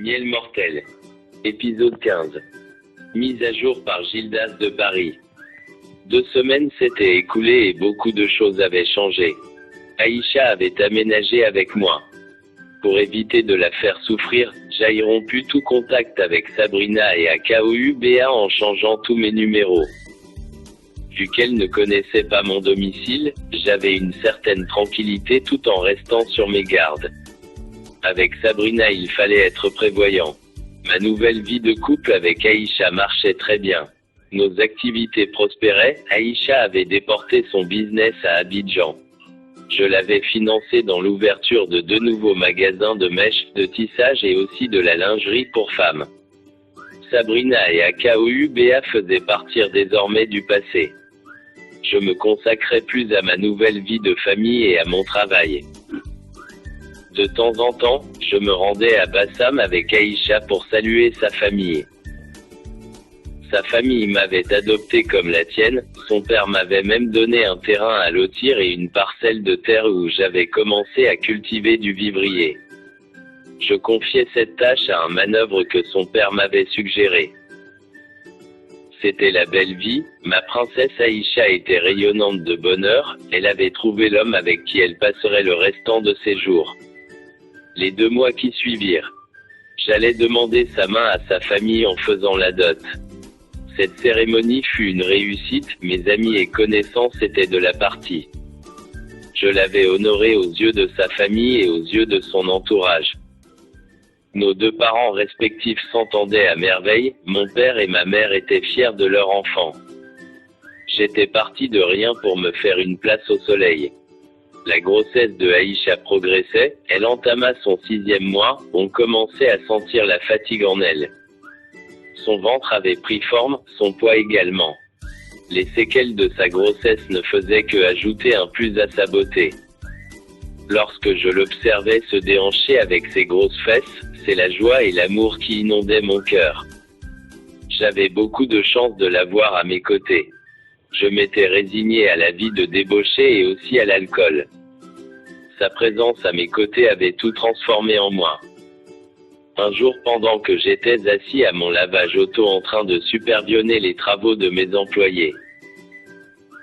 Miel mortel. Épisode 15. Mise à jour par Gildas de Paris. 2 semaines s'étaient écoulées et beaucoup de choses avaient changé. Aïcha avait aménagé avec moi. Pour éviter de la faire souffrir, j'ai rompu tout contact avec Sabrina et AKOUBA en changeant tous mes numéros. Vu qu'elle ne connaissait pas mon domicile, j'avais une certaine tranquillité tout en restant sur mes gardes. Avec Sabrina, il fallait être prévoyant. Ma nouvelle vie de couple avec Aïcha marchait très bien. Nos activités prospéraient, Aïcha avait déporté son business à Abidjan. Je l'avais financé dans l'ouverture de 2 nouveaux magasins de mèches, de tissage et aussi de la lingerie pour femmes. Sabrina et AKOUBA faisaient partir désormais du passé. Je me consacrais plus à ma nouvelle vie de famille et à mon travail. De temps en temps, je me rendais à Bassam avec Aïcha pour saluer sa famille. Sa famille m'avait adopté comme la tienne, son père m'avait même donné un terrain à lotir et une parcelle de terre où j'avais commencé à cultiver du vivrier. Je confiais cette tâche à un manœuvre que son père m'avait suggéré. C'était la belle vie, ma princesse Aïcha était rayonnante de bonheur, elle avait trouvé l'homme avec qui elle passerait le restant de ses jours. Les 2 mois qui suivirent, j'allais demander sa main à sa famille en faisant la dot. Cette cérémonie fut une réussite, mes amis et connaissances étaient de la partie. Je l'avais honoré aux yeux de sa famille et aux yeux de son entourage. Nos 2 parents respectifs s'entendaient à merveille, mon père et ma mère étaient fiers de leur enfant. J'étais parti de rien pour me faire une place au soleil. La grossesse de Aïcha progressait, elle entama son 6e mois, on commençait à sentir la fatigue en elle. Son ventre avait pris forme, son poids également. Les séquelles de sa grossesse ne faisaient que ajouter un plus à sa beauté. Lorsque je l'observais se déhancher avec ses grosses fesses, c'est la joie et l'amour qui inondaient mon cœur. J'avais beaucoup de chance de l'avoir à mes côtés. Je m'étais résigné à la vie de débauché et aussi à l'alcool. Sa présence à mes côtés avait tout transformé en moi. Un jour, pendant que j'étais assis à mon lavage auto en train de supervisionner les travaux de mes employés,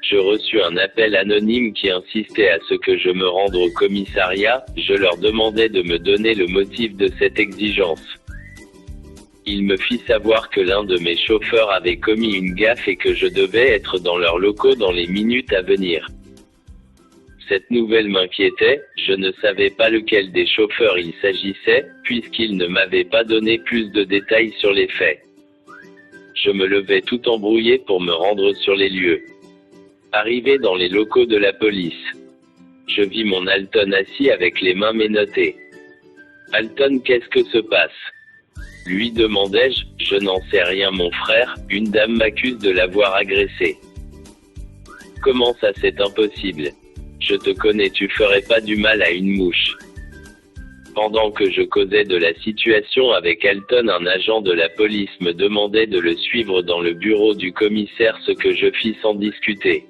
je reçus un appel anonyme qui insistait à ce que je me rende au commissariat. Je leur demandais de me donner le motif de cette exigence. Il me fit savoir que l'un de mes chauffeurs avait commis une gaffe et que je devais être dans leurs locaux dans les minutes à venir. Cette nouvelle m'inquiétait, je ne savais pas lequel des chauffeurs il s'agissait, puisqu'il ne m'avait pas donné plus de détails sur les faits. Je me levai tout embrouillé pour me rendre sur les lieux. Arrivé dans les locaux de la police, je vis mon Alton assis avec les mains ménotées. « Alton, qu'est-ce que se passe ?» Lui demandai-je, « Je n'en sais rien mon frère, une dame m'accuse de l'avoir agressé. »« Comment ça, c'est impossible ? Je te connais, tu ferais pas du mal à une mouche. » Pendant que je causais de la situation avec Alton, un agent de la police me demandait de le suivre dans le bureau du commissaire, ce que je fis sans discuter.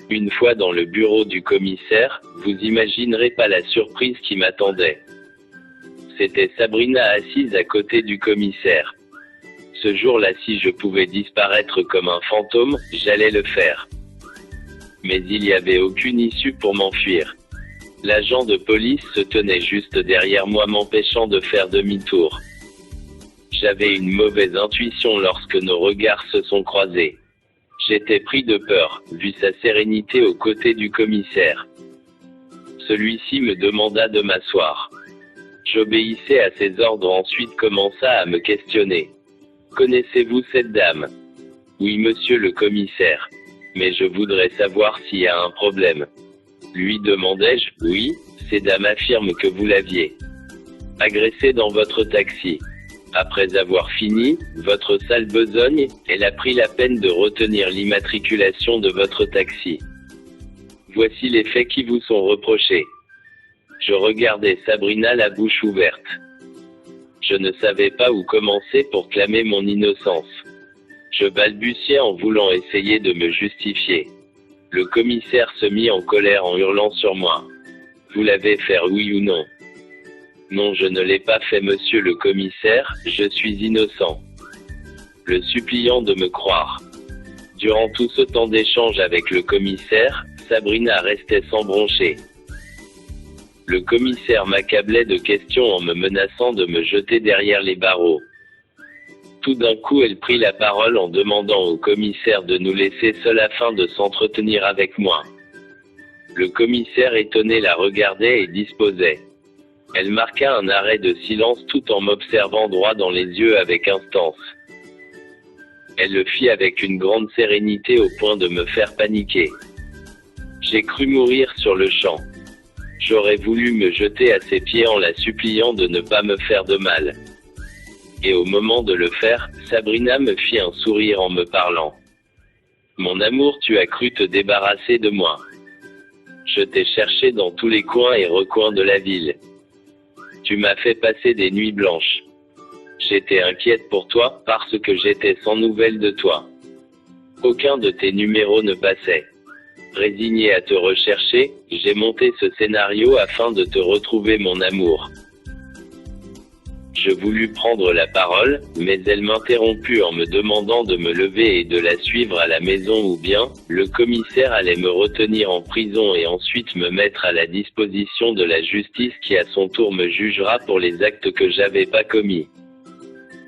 Une fois dans le bureau du commissaire, vous imaginerez pas la surprise qui m'attendait. C'était Sabrina assise à côté du commissaire. Ce jour-là, si je pouvais disparaître comme un fantôme, j'allais le faire. Mais il n'y avait aucune issue pour m'enfuir. L'agent de police se tenait juste derrière moi, m'empêchant de faire demi-tour. J'avais une mauvaise intuition lorsque nos regards se sont croisés. J'étais pris de peur, vu sa sérénité aux côtés du commissaire. Celui-ci me demanda de m'asseoir. J'obéissais à ses ordres, ensuite commença à me questionner. « Connaissez-vous cette dame ?»« Oui, monsieur le commissaire. Mais je voudrais savoir s'il y a un problème. » Lui demandai-je. « Oui, ces dames affirment que vous l'aviez agressée dans votre taxi. Après avoir fini votre sale besogne, elle a pris la peine de retenir l'immatriculation de votre taxi. Voici les faits qui vous sont reprochés. » Je regardais Sabrina la bouche ouverte. Je ne savais pas où commencer pour clamer mon innocence. Je balbutiais en voulant essayer de me justifier. Le commissaire se mit en colère en hurlant sur moi. « Vous l'avez fait, oui ou non ?» Non, je ne l'ai pas fait, monsieur le commissaire, je suis innocent. Le suppliant de me croire. Durant tout ce temps d'échange avec le commissaire, Sabrina restait sans broncher. Le commissaire m'accablait de questions en me menaçant de me jeter derrière les barreaux. Tout d'un coup, elle prit la parole en demandant au commissaire de nous laisser seuls afin de s'entretenir avec moi. Le commissaire étonné la regardait et disposait. Elle marqua un arrêt de silence tout en m'observant droit dans les yeux avec instance. Elle le fit avec une grande sérénité au point de me faire paniquer. J'ai cru mourir sur le champ. J'aurais voulu me jeter à ses pieds en la suppliant de ne pas me faire de mal. Et au moment de le faire, Sabrina me fit un sourire en me parlant. Mon amour, tu as cru te débarrasser de moi. Je t'ai cherché dans tous les coins et recoins de la ville. Tu m'as fait passer des nuits blanches. J'étais inquiète pour toi, parce que j'étais sans nouvelles de toi. Aucun de tes numéros ne passait. Résignée à te rechercher, j'ai monté ce scénario afin de te retrouver, mon amour. Je voulus prendre la parole, mais elle m'interromput en me demandant de me lever et de la suivre à la maison, ou bien, le commissaire allait me retenir en prison et ensuite me mettre à la disposition de la justice qui à son tour me jugera pour les actes que j'avais pas commis.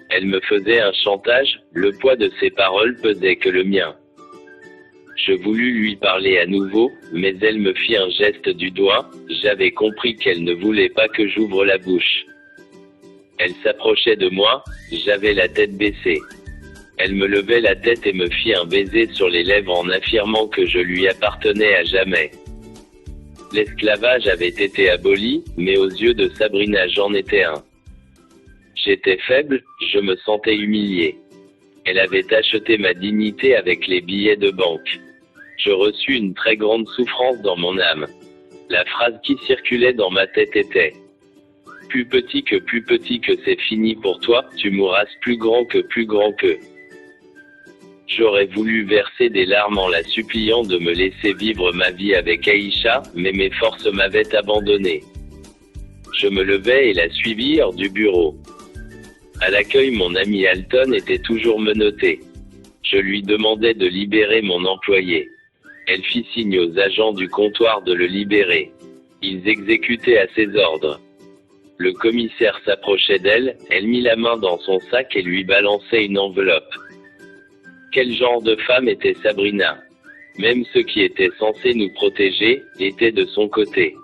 Elle me faisait un chantage, le poids de ses paroles pesait que le mien. Je voulus lui parler à nouveau, mais elle me fit un geste du doigt, j'avais compris qu'elle ne voulait pas que j'ouvre la bouche. Elle s'approchait de moi, j'avais la tête baissée. Elle me levait la tête et me fit un baiser sur les lèvres en affirmant que je lui appartenais à jamais. L'esclavage avait été aboli, mais aux yeux de Sabrina j'en étais un. J'étais faible, je me sentais humilié. Elle avait acheté ma dignité avec les billets de banque. Je reçus une très grande souffrance dans mon âme. La phrase qui circulait dans ma tête était « Plus petit que c'est fini pour toi, tu mourras plus grand que ». J'aurais voulu verser des larmes en la suppliant de me laisser vivre ma vie avec Aïcha, mais mes forces m'avaient abandonné. Je me levai et la suivis hors du bureau. À l'accueil, mon ami Alton était toujours menotté. Je lui demandai de libérer mon employé. Elle fit signe aux agents du comptoir de le libérer. Ils exécutaient à ses ordres. Le commissaire s'approchait d'elle, elle mit la main dans son sac et lui balançait une enveloppe. Quel genre de femme était Sabrina? Même ceux qui étaient censés nous protéger, étaient de son côté.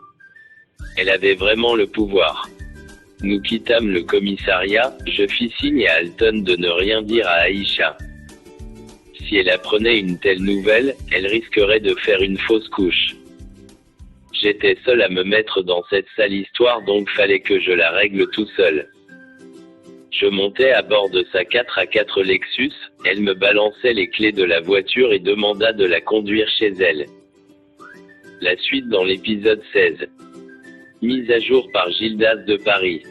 Elle avait vraiment le pouvoir. Nous quittâmes le commissariat, je fis signe à Alton de ne rien dire à Aïcha. Si elle apprenait une telle nouvelle, elle risquerait de faire une fausse couche. J'étais seul à me mettre dans cette sale histoire, donc fallait que je la règle tout seul. Je montais à bord de sa 4x4 Lexus, elle me balançait les clés de la voiture et demanda de la conduire chez elle. La suite dans l'épisode 16. Mise à jour par Gildas de Paris.